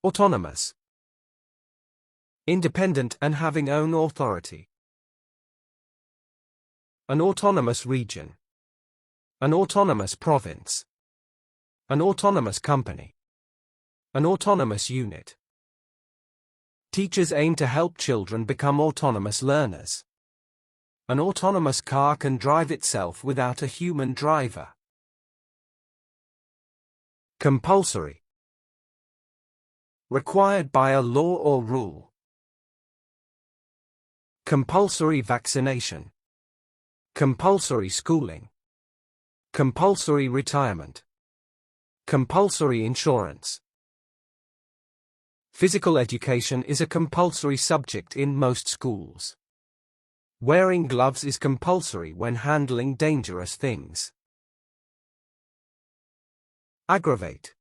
Autonomous. Independent and having own authority. An autonomous region. An autonomous province. An autonomous company. An autonomous unit. Teachers aim to help children become autonomous learners. An autonomous car can drive itself without a human driver. Compulsory. Required by a law or rule. Compulsory vaccination. Compulsory schooling. Compulsory retirement. Compulsory insurance. Physical education is a compulsory subject in most schools. Wearing gloves is compulsory when handling dangerous things. Aggravate.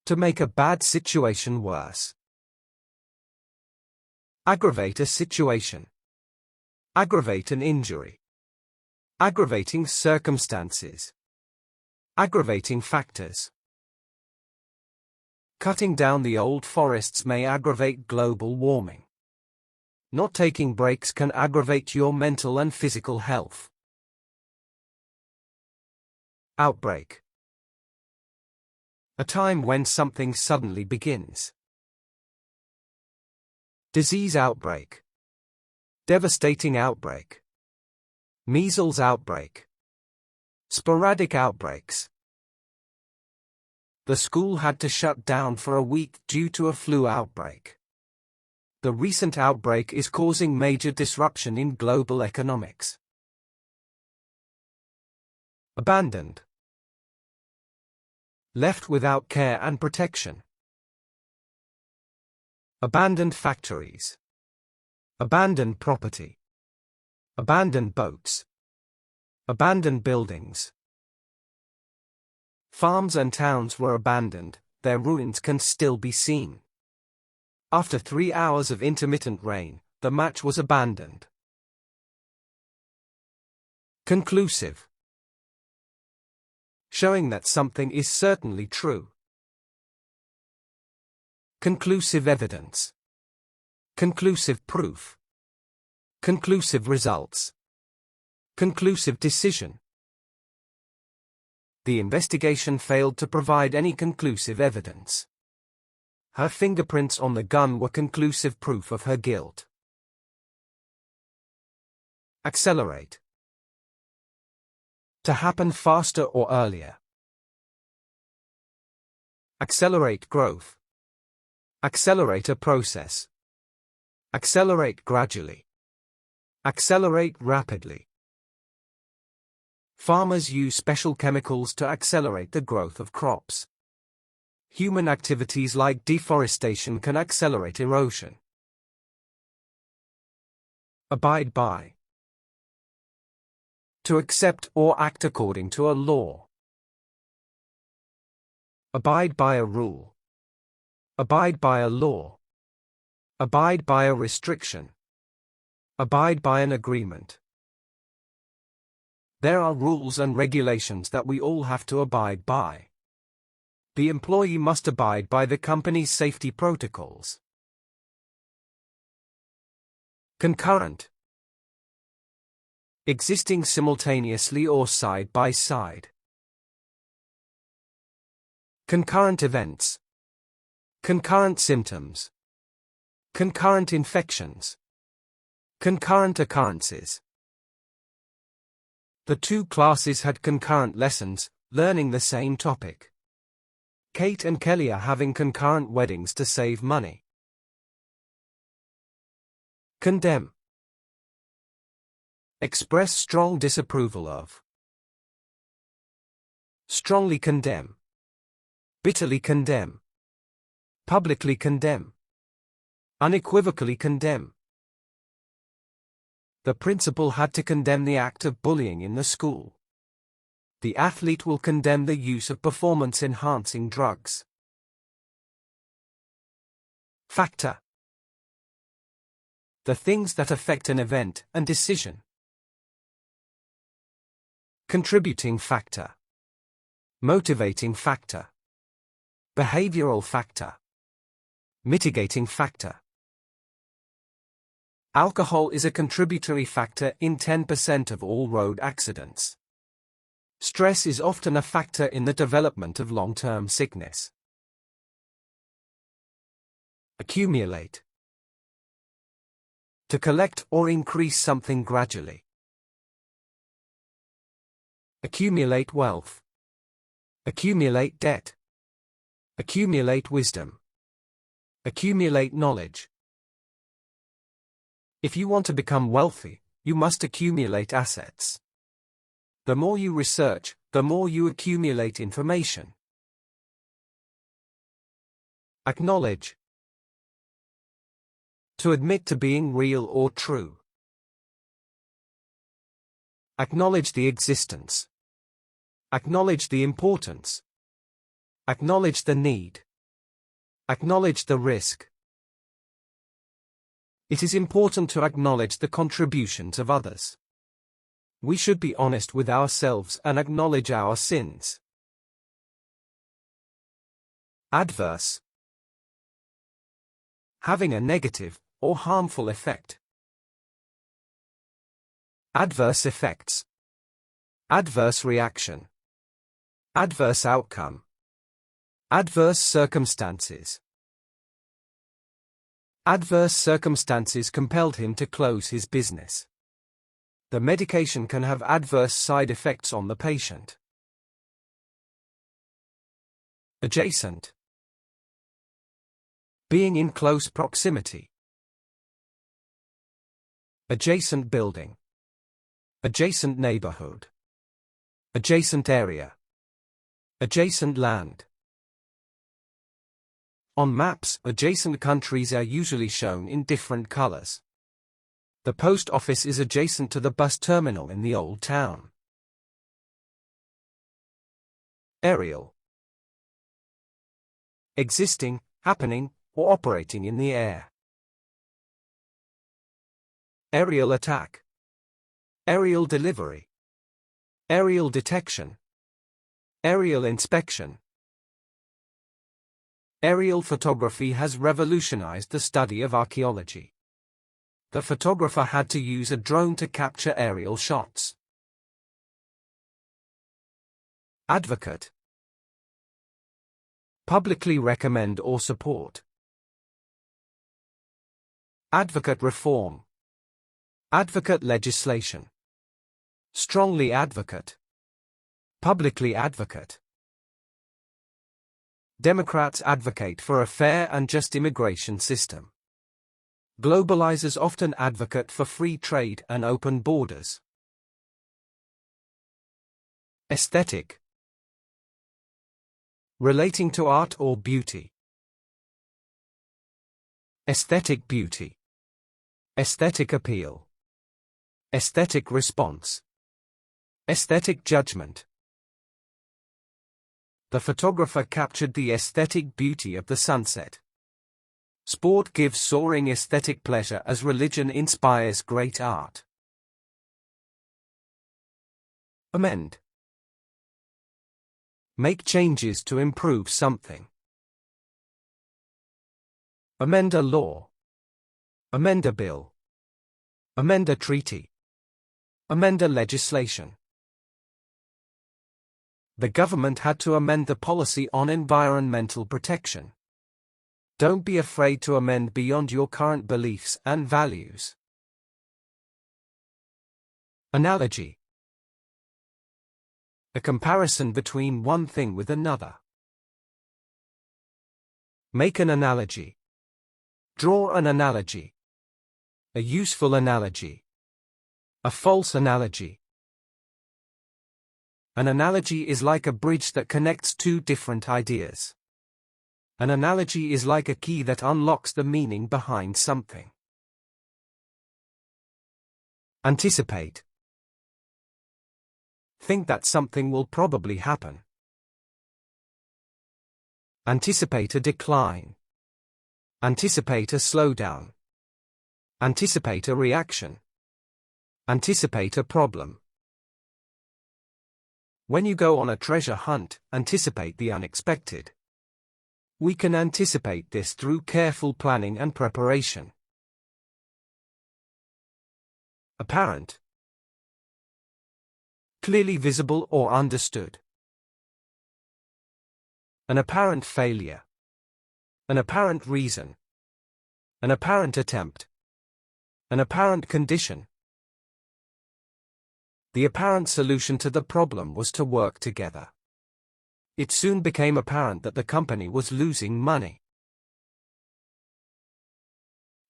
To make a bad situation worse. Aggravate a situation. Aggravate an injury. Aggravating circumstances. Aggravating factors. Cutting down the old forests may aggravate global warming. Not taking breaks can aggravate your mental and physical health. Outbreak. A time when something suddenly begins. Disease outbreak. Devastating outbreak. Measles outbreak. Sporadic outbreaks. The school had to shut down for a week due to a flu outbreak. The recent outbreak is causing major disruption in global economics. Abandoned. Left without care and protection. Abandoned factories. Abandoned property. Abandoned boats. Abandoned buildings. Farms and towns were abandoned, their ruins can still be seen. After 3 hours of intermittent rain, the match was abandoned. Conclusive. Showing that something is certainly true. Conclusive evidence. Conclusive proof. Conclusive results. Conclusive decision. The investigation failed to provide any conclusive evidence. Her fingerprints on the gun were conclusive proof of her guilt. Accelerate. To happen faster or earlier. Accelerate growth. Accelerate a process. Accelerate gradually. Accelerate rapidly. Farmers use special chemicals to accelerate the growth of crops. Human activities like deforestation can accelerate erosion. Abide by. To accept or act according to a law. Abide by a rule. Abide by a law. Abide by a restriction. Abide by an agreement. There are rules and regulations that we all have to abide by. The employee must abide by the company's safety protocols. Concurrent. Existing simultaneously or side by side. Concurrent events. Concurrent symptoms. Concurrent infections. Concurrent occurrences. The two classes had concurrent lessons, learning the same topic. Kate and Kelly are having concurrent weddings to save money. Condemn. Express strong disapproval of. Strongly condemn. Bitterly condemn. Publicly condemn. Unequivocally condemn. The principal had to condemn the act of bullying in the school. The athlete will condemn the use of performance-enhancing drugs. Factor. The things that affect an event and decision. Contributing factor. Motivating factor. Behavioral factor. Mitigating factor. Alcohol is a contributory factor in 10% of all road accidents. Stress is often a factor in the development of long-term sickness. Accumulate. To collect or increase something gradually. Accumulate wealth. Accumulate debt. Accumulate wisdom. Accumulate knowledge. If you want to become wealthy, you must accumulate assets. The more you research, the more you accumulate information. Acknowledge. To admit to being real or true. Acknowledge the existence. Acknowledge the importance. Acknowledge the need. Acknowledge the risk. It is important to acknowledge the contributions of others. We should be honest with ourselves and acknowledge our sins. Adverse. Having a negative or harmful effect. Adverse effects. Adverse reaction. Adverse outcome. Adverse circumstances. Adverse circumstances compelled him to close his business. The medication can have adverse side effects on the patient. Adjacent. Being in close proximity. Adjacent building. Adjacent neighborhood. Adjacent area. Adjacent land. On maps, adjacent countries are usually shown in different colors. The post office is adjacent to the bus terminal in the old town. Aerial. Existing, happening, or operating in the air. Aerial attack. Aerial delivery. Aerial detection. Aerial inspection. Aerial photography has revolutionized the study of archaeology. The photographer had to use a drone to capture aerial shots. Advocate. Publicly recommend or support. Advocate reform. Advocate legislation. Strongly advocate. Publicly advocate. Democrats advocate for a fair and just immigration system. Globalizers often advocate for free trade and open borders. Aesthetic. Relating to art or beauty. Aesthetic beauty. Aesthetic appeal. Aesthetic response. Aesthetic judgment. The photographer captured the aesthetic beauty of the sunset. Sport gives soaring aesthetic pleasure as religion inspires great art. Amend. Make changes to improve something. Amend a law. Amend a bill. Amend a treaty. Amend a legislation. The government had to amend the policy on environmental protection. Don't be afraid to amend beyond your current beliefs and values. Analogy. A comparison between one thing with another. Make an analogy. Draw an analogy. A useful analogy. A false analogy. An analogy is like a bridge that connects two different ideas. An analogy is like a key that unlocks the meaning behind something. Anticipate. Think that something will probably happen. Anticipate a decline. Anticipate a slowdown. Anticipate a reaction. Anticipate a problem. When you go on a treasure hunt, anticipate the unexpected. We can anticipate this through careful planning and preparation. Apparent. Clearly visible or understood. An apparent failure. An apparent reason. An apparent attempt. An apparent condition. The apparent solution to the problem was to work together. It soon became apparent that the company was losing money.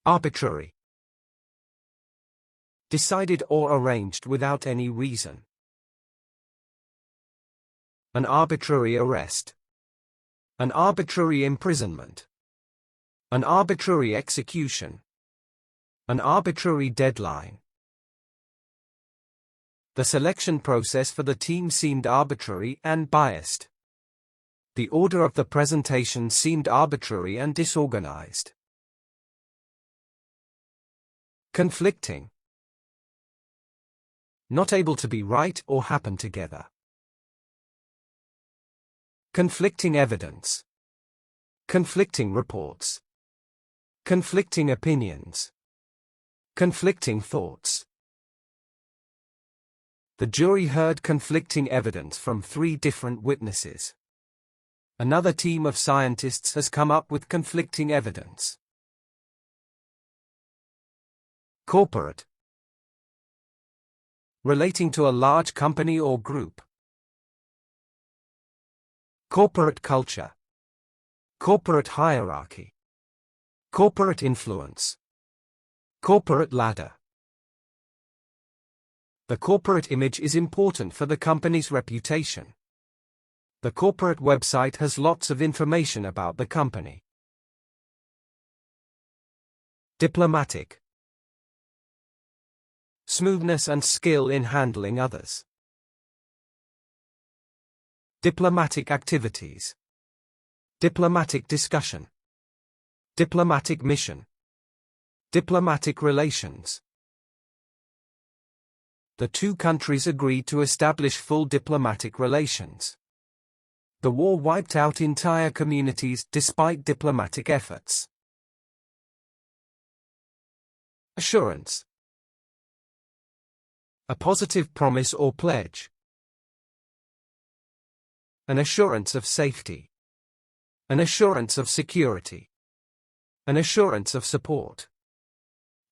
Arbitrary. Decided or arranged without any reason. An arbitrary arrest. An arbitrary imprisonment. An arbitrary execution. An arbitrary deadline. The selection process for the team seemed arbitrary and biased. The order of the presentation seemed arbitrary and disorganized. Conflicting. Not able to be right or happen together. Conflicting evidence. Conflicting reports. Conflicting opinions. Conflicting thoughts. The jury heard conflicting evidence from 3 different witnesses. Another team of scientists has come up with conflicting evidence. Corporate. Relating to a large company or group. Corporate culture. Corporate hierarchy. Corporate influence. Corporate ladder. The corporate image is important for the company's reputation. The corporate website has lots of information about the company. Diplomatic. Smoothness and skill in handling others. Diplomatic activities. Diplomatic discussion. Diplomatic mission. Diplomatic relations. The 2 countries agreed to establish full diplomatic relations. The war wiped out entire communities despite diplomatic efforts. Assurance. A positive promise or pledge. An assurance of safety. An assurance of security. An assurance of support.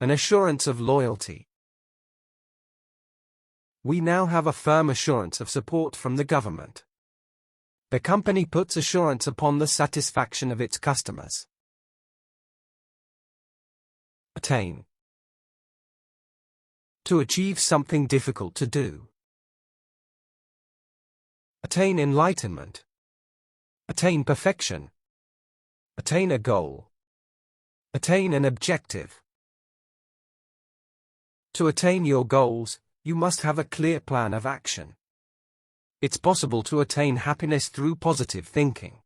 An assurance of loyalty. We now have a firm assurance of support from the government. The company puts assurance upon the satisfaction of its customers. Attain. To achieve something difficult to do. Attain enlightenment. Attain perfection. Attain a goal. Attain an objective. To attain your goals, you must have a clear plan of action. It's possible to attain happiness through positive thinking.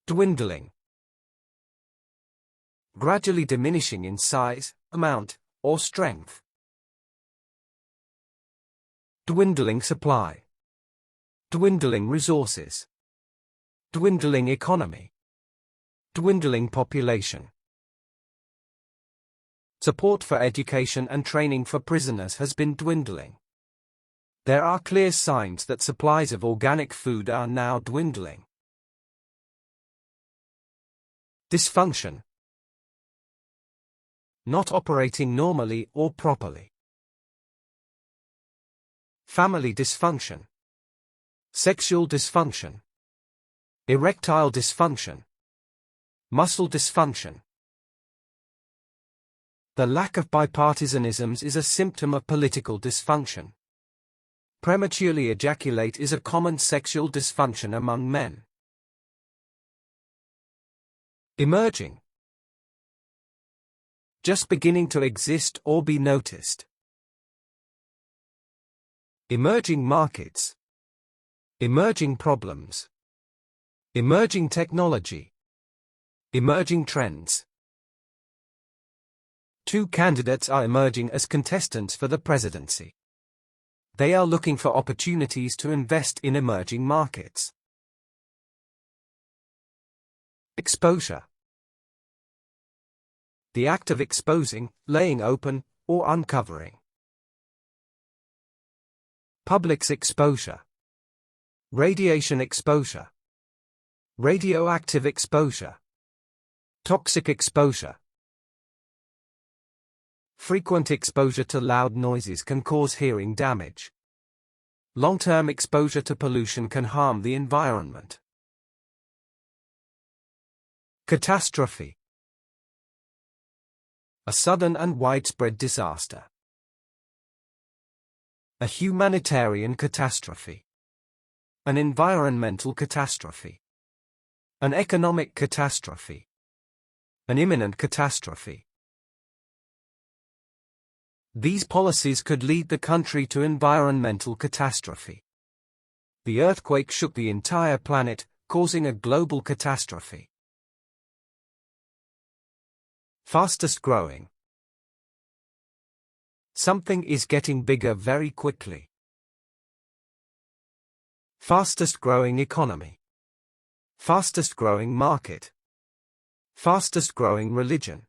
Dwindling. Gradually diminishing in size, amount, or strength. Dwindling supply. Dwindling resources. Dwindling economy. Dwindling population. Support for education and training for prisoners has been dwindling. There are clear signs that supplies of organic food are now dwindling. Dysfunction. Not operating normally or properly. Family dysfunction. Sexual dysfunction. Erectile dysfunction. Muscle dysfunction. The lack of bipartisanisms is a symptom of political dysfunction. Prematurely ejaculate is a common sexual dysfunction among men. Emerging. Just beginning to exist or be noticed. Emerging markets. Emerging problems. Emerging technology. Emerging trends. 2 candidates are emerging as contestants for the presidency. They are looking for opportunities to invest in emerging markets. Exposure. The act of exposing, laying open, or uncovering. Public's exposure. Radiation exposure. Radioactive exposure. Toxic exposure. Frequent exposure to loud noises can cause hearing damage. Long-term exposure to pollution can harm the environment. Catastrophe. A sudden and widespread disaster. A humanitarian catastrophe. An environmental catastrophe. An economic catastrophe. An imminent catastrophe. These policies could lead the country to environmental catastrophe. The earthquake shook the entire planet, causing a global catastrophe. Fastest growing. Something is getting bigger very quickly. Fastest growing economy. Fastest growing market. Fastest growing religion.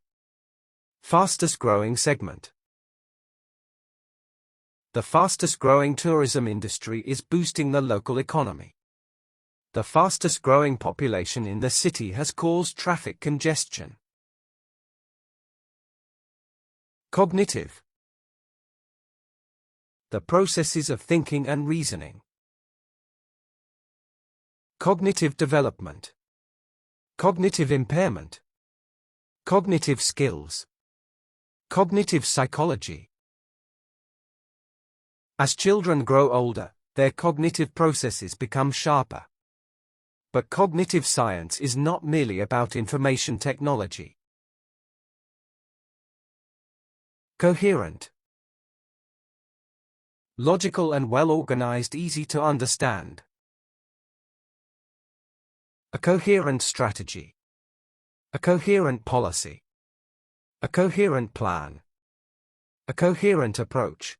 Fastest growing segment. The fastest growing tourism industry is boosting the local economy. The fastest growing population in the city has caused traffic congestion. Cognitive. The processes of thinking and reasoning. Cognitive development. Cognitive impairment. Cognitive skills. Cognitive psychology. As children grow older, their cognitive processes become sharper. But cognitive science is not merely about information technology. Coherent. Logical and well-organized, easy to understand. A coherent strategy. A coherent policy. A coherent plan. A coherent approach.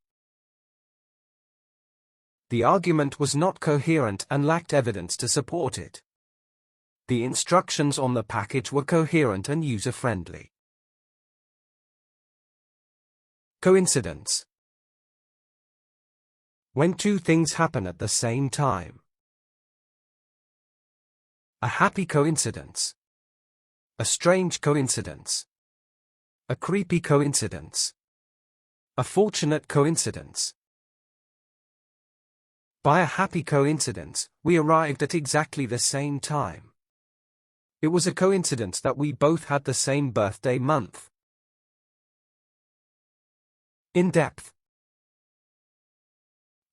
The argument was not coherent and lacked evidence to support it. The instructions on the package were coherent and user-friendly. Coincidence. When two things happen at the same time. A happy coincidence. A strange coincidence. A creepy coincidence. A fortunate coincidence. By a happy coincidence, we arrived at exactly the same time. It was a coincidence that we both had the same birthday month. In depth.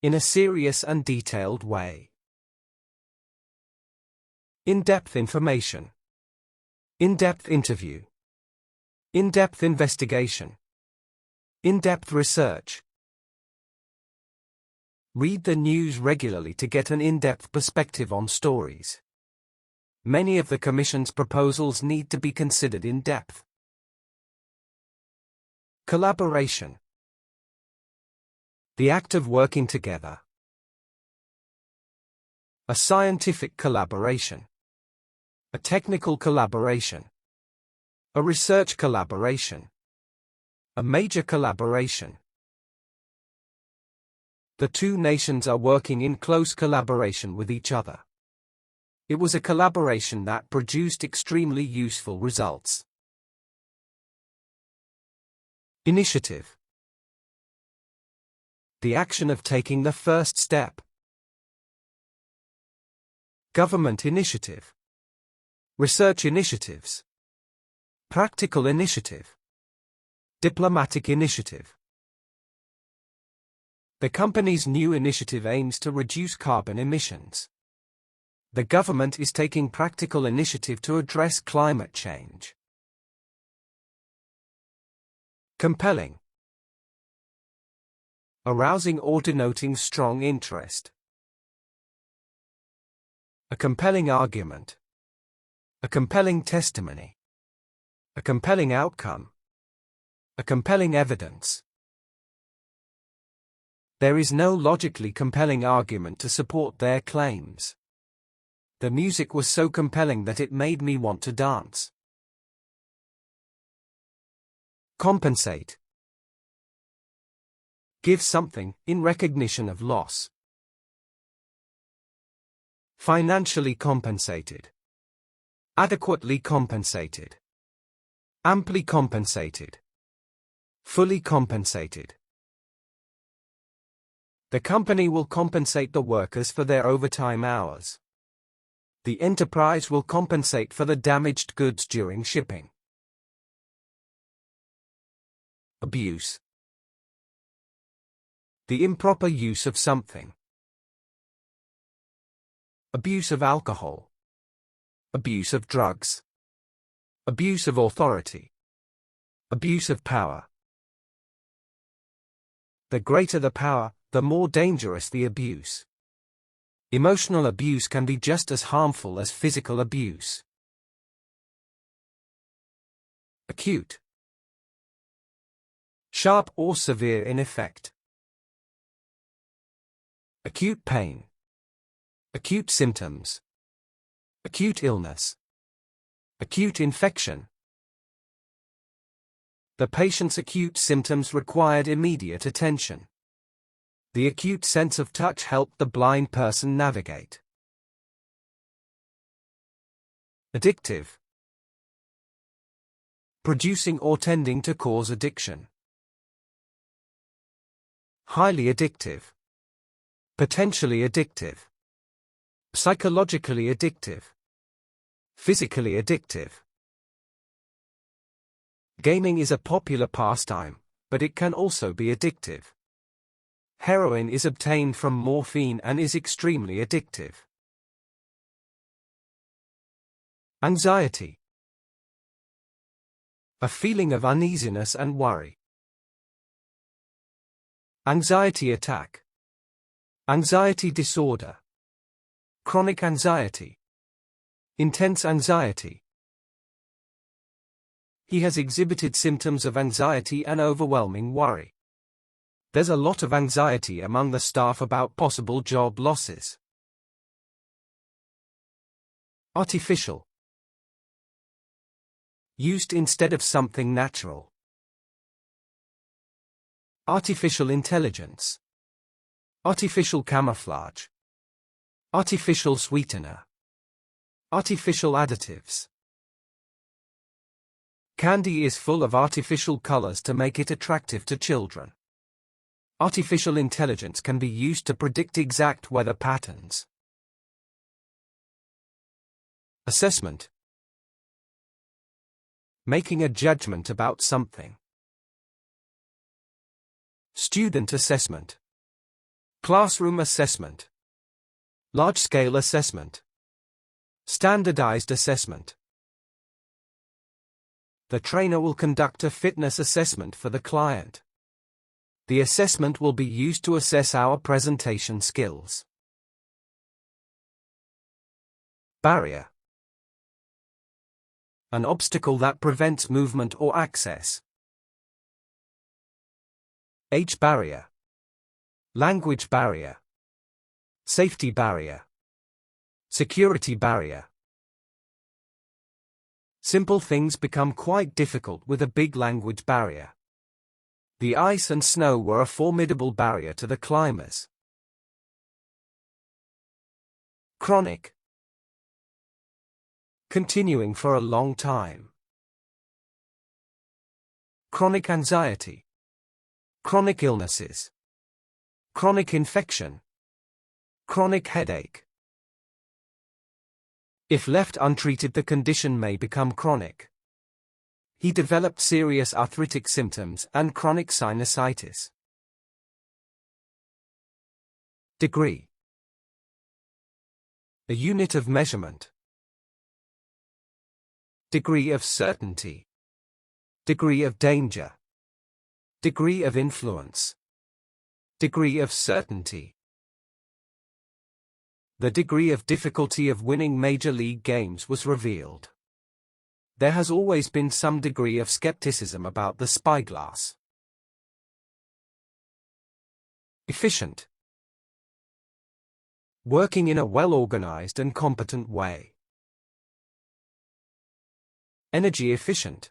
In a serious and detailed way. In-depth information. In-depth interview. In-depth investigation. In-depth research. Read the news regularly to get an in-depth perspective on stories. Many of the Commission's proposals need to be considered in depth. Collaboration. The act of working together. A scientific collaboration. A technical collaboration. A research collaboration. A major collaboration. The two nations are working in close collaboration with each other. It was a collaboration that produced extremely useful results. Initiative. The action of taking the first step. Government initiative. Research initiatives. Practical initiative. Diplomatic initiative. The company's new initiative aims to reduce carbon emissions. The government is taking practical initiative to address climate change. Compelling. Arousing or denoting strong interest. A compelling argument. A compelling testimony. A compelling outcome. A compelling evidence. There is no logically compelling argument to support their claims. The music was so compelling that it made me want to dance. Compensate. Give something, in recognition of loss. Financially compensated. Adequately compensated. Amply compensated. Fully compensated. The company will compensate the workers for their overtime hours. The enterprise will compensate for the damaged goods during shipping. Abuse. The improper use of something. Abuse of alcohol. Abuse of drugs. Abuse of authority. Abuse of power. The greater the power, the more dangerous the abuse. Emotional abuse can be just as harmful as physical abuse. Acute. Sharp or severe in effect. Acute pain. Acute symptoms. Acute illness. Acute infection. The patient's acute symptoms required immediate attention. The acute sense of touch helped the blind person navigate. Addictive. Producing or tending to cause addiction. Highly addictive. Potentially addictive. Psychologically addictive. Physically addictive. Gaming is a popular pastime, but it can also be addictive. Heroin is obtained from morphine and is extremely addictive. Anxiety. A feeling of uneasiness and worry. Anxiety attack. Anxiety disorder. Chronic anxiety. Intense anxiety. He has exhibited symptoms of anxiety and overwhelming worry. There's a lot of anxiety among the staff about possible job losses. Artificial. Used instead of something natural. Artificial intelligence. Artificial camouflage. Artificial sweetener. Artificial additives. Candy is full of artificial colors to make it attractive to children. Artificial intelligence can be used to predict exact weather patterns. Assessment. Making a judgment about something. Student assessment. Classroom assessment. Large-scale assessment. Standardized assessment. The trainer will conduct a fitness assessment for the client. The assessment will be used to assess our presentation skills. Barrier. An obstacle that prevents movement or access. Age barrier. Language barrier. Safety barrier. Security barrier. Simple things become quite difficult with a big language barrier. The ice and snow were a formidable barrier to the climbers. Chronic. Continuing for a long time. Chronic anxiety. Chronic illnesses. Chronic infection. Chronic headache. If left untreated, the condition may become chronic. He developed serious arthritic symptoms and chronic sinusitis. Degree. A unit of measurement. Degree of certainty. Degree of danger. Degree of influence. Degree of certainty. The degree of difficulty of winning major league games was revealed. There has always been some degree of skepticism about the spyglass. Efficient. Working in a well-organized and competent way. Energy efficient.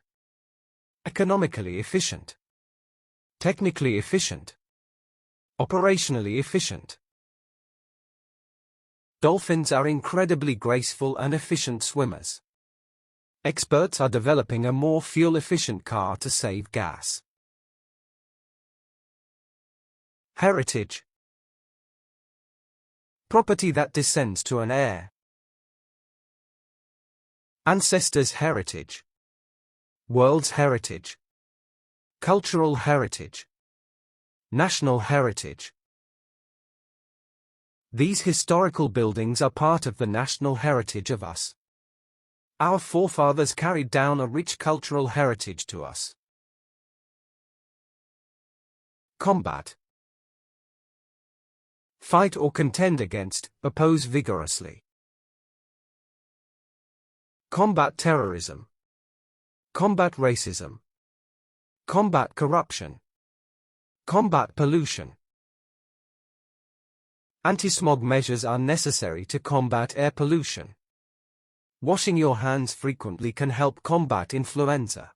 Economically efficient. Technically efficient. Operationally efficient. Dolphins are incredibly graceful and efficient swimmers. Experts are developing a more fuel-efficient car to save gas. Heritage. Property that descends to an heir. Ancestors' heritage. World's heritage. Cultural heritage. National heritage. These historical buildings are part of the national heritage of us. Our forefathers carried down a rich cultural heritage to us. Combat. Fight or contend against, oppose vigorously. Combat terrorism. Combat racism. Combat corruption. Combat pollution. Anti-smog measures are necessary to combat air pollution. Washing your hands frequently can help combat influenza.